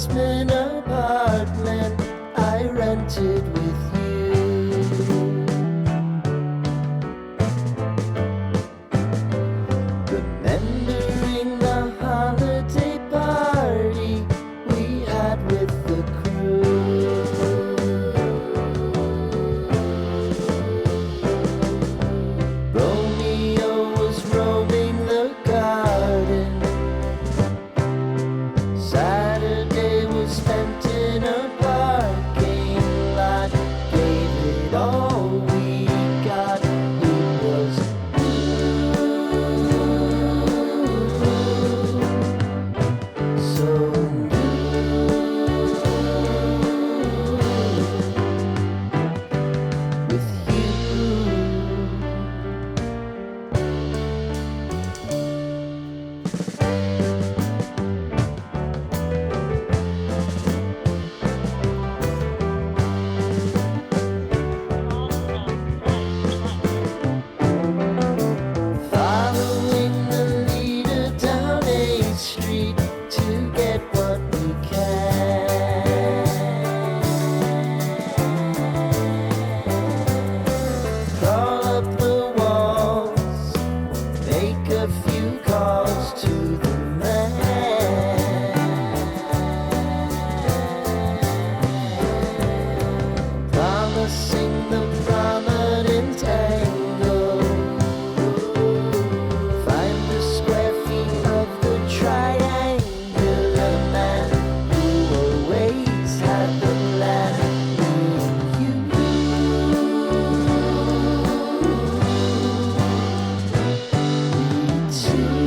basement apartment I rented with you. Remembering the holiday party we had with the crew. Romeo was roaming the garden. Saturday was spent in a parking lot. Gave it all we got. It was so with you. Following the leader down 8th Street to get what we can. Crawl up the walls, make a few calls to the man. Promising the prominent angle. Find the square feet of the triangular man who always had the plan. You, we two.